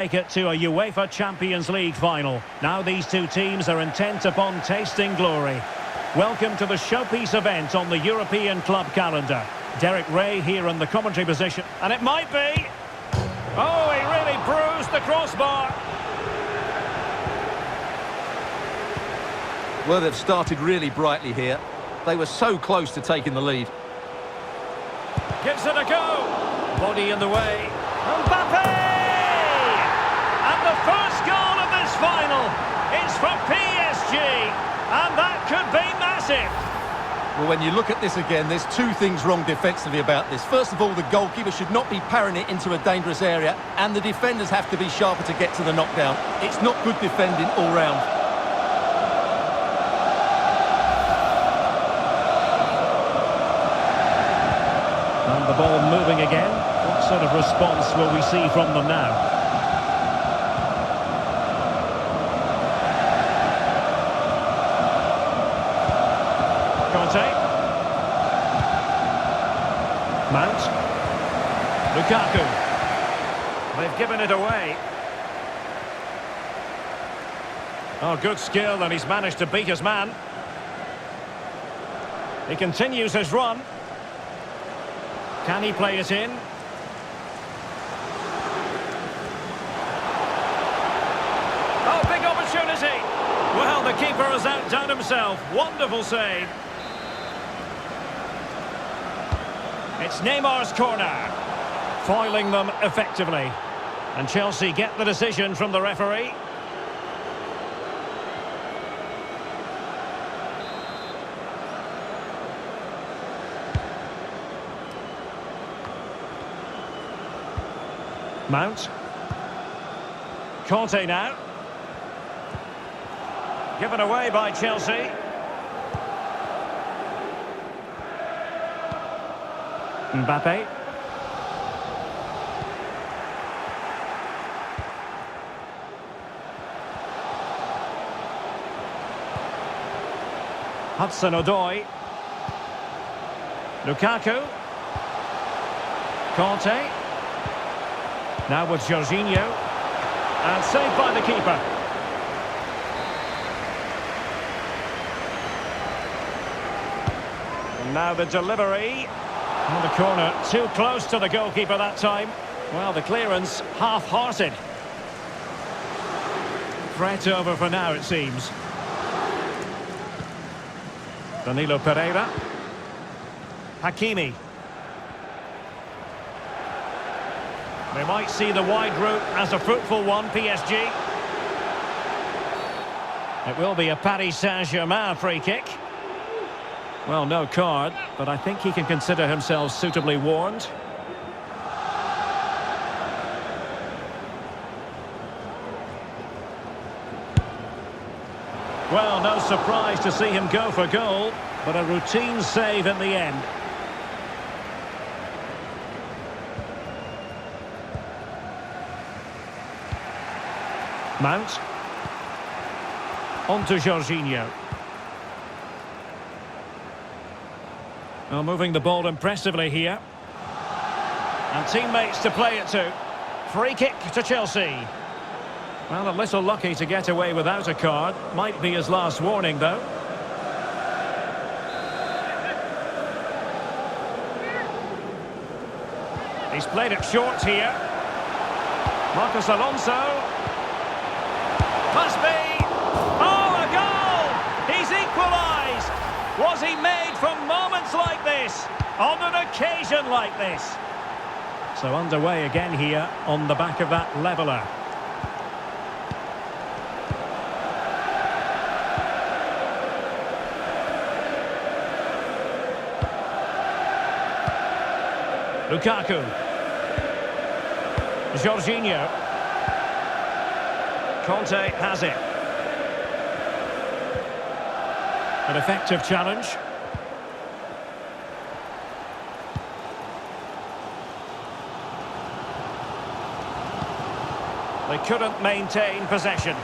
Take it to a UEFA Champions League final. Now these two teams are intent upon tasting glory. Welcome to the showpiece event on the European club calendar. Derek Ray here in the commentary position. And it might be. Oh, he really bruised the crossbar. Well, they've started really brightly here. They were so close to taking the lead. Gives it a go. Body in the way. Mbappe! And the first goal of this final is for PSG. And that could be massive. Well, when you look at this again, there's two things wrong defensively about this. First of all, the goalkeeper should not be parrying it into a dangerous area, and the defenders have to be sharper to get to the knockdown. It's not good defending all round. And the ball moving again. What sort of response will we see from them now? Mount. Lukaku. They've given it away. Oh, good skill, and he's managed to beat his man. He continues his run. Can he play it in? Oh, big opportunity. Well, the keeper has outdone himself. Wonderful save. It's Neymar's corner, foiling them effectively. And Chelsea get the decision from the referee. Mount. Conte now. Given away by Chelsea. Mbappe. Hudson-Odoi. Lukaku. Conte. Now with Jorginho. And saved by the keeper. And now the delivery. On the corner, too close to the goalkeeper that time. Well, the clearance, half-hearted. Threat over for now, it seems. Danilo Pereira. Hakimi. They might see the wide route as a fruitful one, PSG. It will be a Paris Saint-Germain free kick. Well, no card, but I think he can consider himself suitably warned. Well, no surprise to see him go for goal, but a routine save in the end. Mount. On to Jorginho. Well, moving the ball impressively here. And teammates to play it to. Free kick to Chelsea. Well, a little lucky to get away without a card. Might be his last warning, though. He's played it short here. Marcos Alonso. Must be. Oh, a goal! He's equalised. Was he made from moments like this, on an occasion like this? So underway again here on the back of that leveller. Lukaku. Jorginho. Conte has it. An effective challenge. They couldn't maintain possession.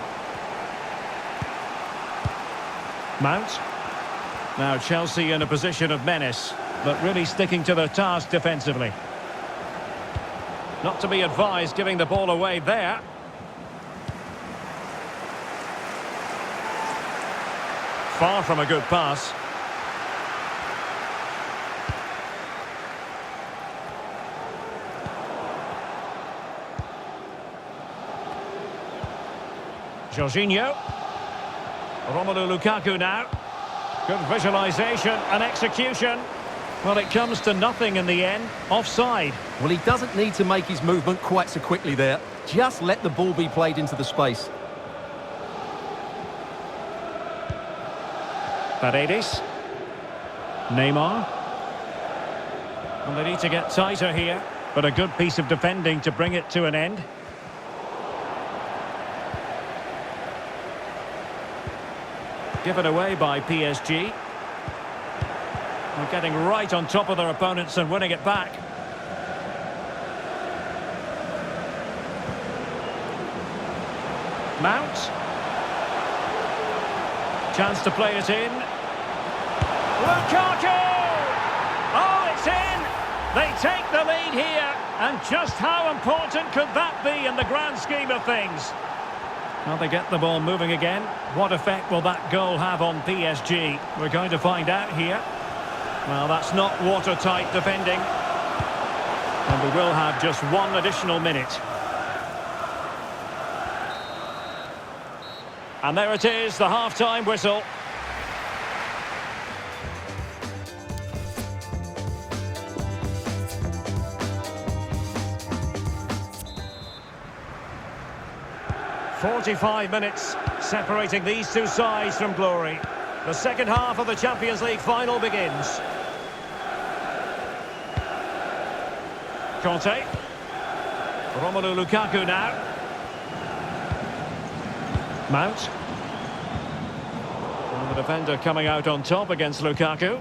Mount. Now Chelsea in a position of menace, but really sticking to their task defensively. Not to be advised giving the ball away there. Far from a good pass. Jorginho. Romelu Lukaku now. Good visualisation and execution. Well, it comes to nothing in the end. Offside. Well, he doesn't need to make his movement quite so quickly there. Just let the ball be played into the space. Paredes. Neymar. Well, they need to get tighter here, but a good piece of defending to bring it to an end. Given away by PSG. They're getting right on top of their opponents and winning it back. Mount. Chance to play it in. Lukaku! Oh, it's in! They take the lead here. And just how important could that be in the grand scheme of things? Well, they get the ball moving again. What effect will that goal have on PSG? We're going to find out here. Well, that's not watertight defending. And we will have just one additional minute. And there it is, the half-time whistle. "45 minutes separating these two sides from glory. The second half of the Champions League final begins. Conte. Romelu Lukaku now. Mount. And the defender coming out on top against Lukaku.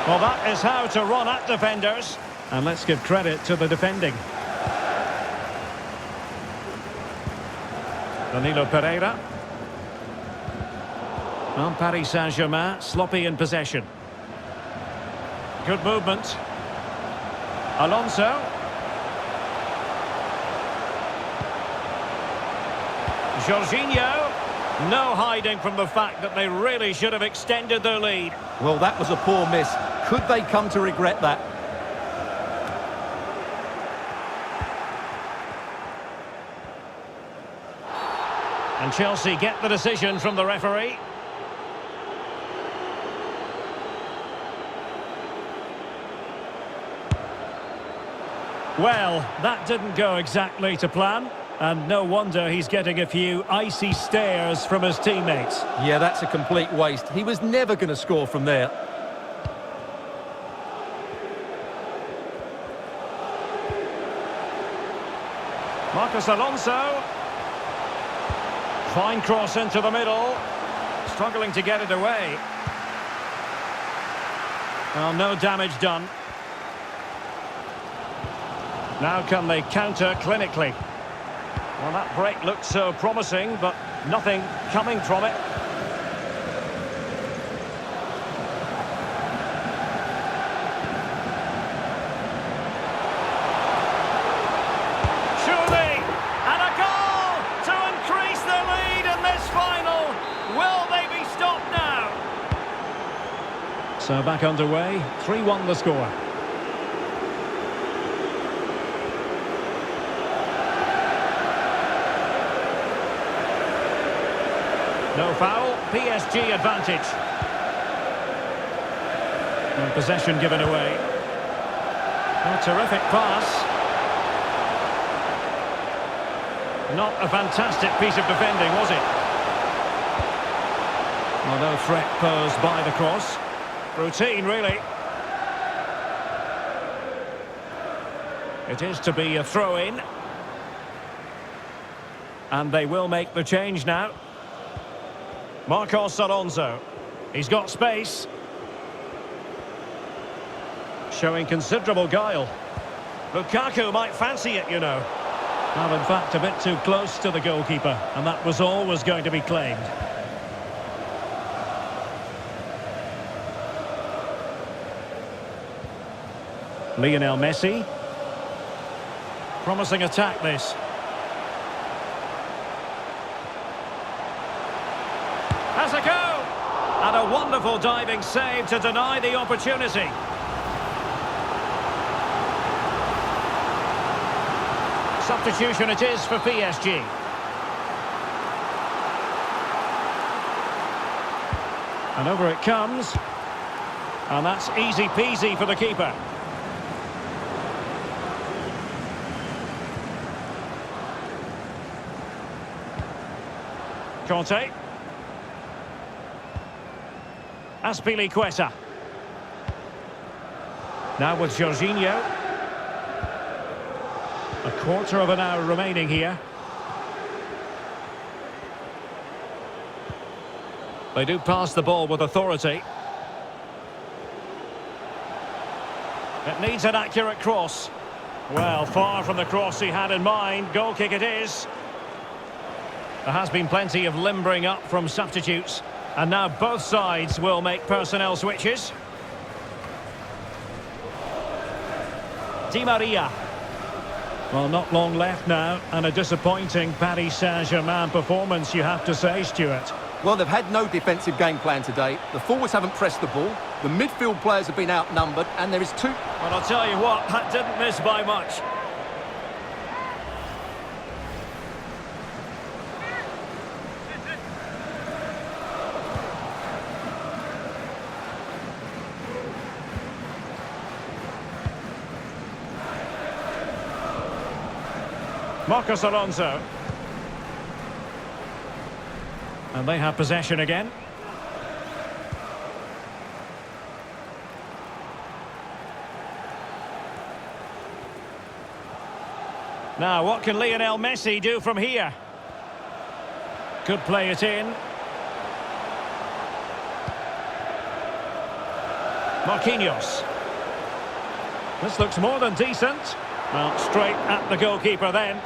Well, that is how to run at defenders. And let's give credit to the defending. Danilo Pereira. Well, Paris Saint-Germain sloppy in possession. Good movement. Alonso. Jorginho. No hiding from the fact that they really should have extended their lead. Well, that was a poor miss. Could they come to regret that? And Chelsea get the decision from the referee. Well, that didn't go exactly to plan. And no wonder he's getting a few icy stares from his teammates. Yeah, that's a complete waste. He was never going to score from there. Marcos Alonso. Fine cross into the middle. Struggling to get it away. Well, no damage done. Now can they counter clinically? Well, that break looked so promising, but nothing coming from it. Surely, and a goal to increase the lead in this final. Will they be stopped now? So back underway, 3-1 the score. No foul, PSG advantage. And possession given away. A terrific pass. Not a fantastic piece of defending, was it? Well, no threat posed by the cross. Routine, really. It is to be a throw-in. And they will make the change now. Marcos Alonso. He's got space. Showing considerable guile. Lukaku might fancy it, you know. Well, in fact, a bit too close to the goalkeeper, and that was always going to be claimed. Lionel Messi. Promising attack, this. has a go! And a wonderful diving save to deny the opportunity. Substitution it is for PSG. And over it comes. And that's easy peasy for the keeper. Conte. Azpilicueta. Now with Jorginho. A quarter of an hour remaining here. They do pass the ball with authority. It needs an accurate cross. Well, far from the cross he had in mind. Goal kick it is. There has been plenty of limbering up from substitutes. And now both sides will make personnel switches. Di Maria. Well, not long left now, and a disappointing Paris Saint-Germain performance, you have to say, Stuart. Well, they've had no defensive game plan today. The forwards haven't pressed the ball. The midfield players have been outnumbered, and there is two... Well, I'll tell you what, that didn't miss by much. Marcos Alonso. And they have possession again. Now, what can Lionel Messi do from here? Could play it in. Marquinhos. This looks more than decent. Well, straight at the goalkeeper then.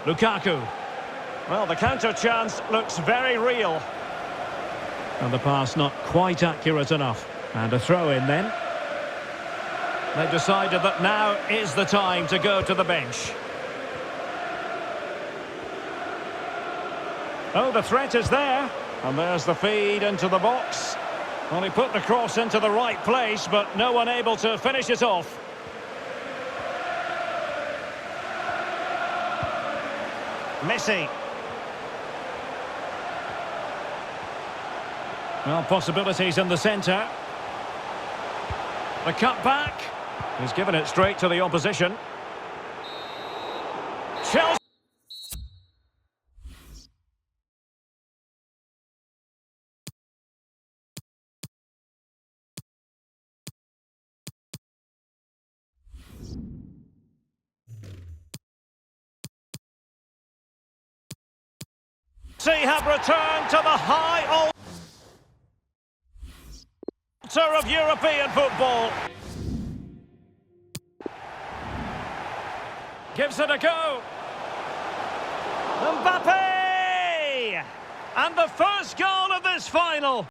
Lukaku. Well, the counter chance looks very real. And the pass not quite accurate enough. And a throw in then. They've decided that now is the time to go to the bench. Oh, the threat is there. And there's the feed into the box. Well, he put the cross into the right place, but no one able to finish it off. Messi. Well, possibilities in the centre. The cut back. He's given it straight to the opposition. Chelsea. Have returned to the high altar of European football. Gives it a go. Mbappe! And the first goal of this final.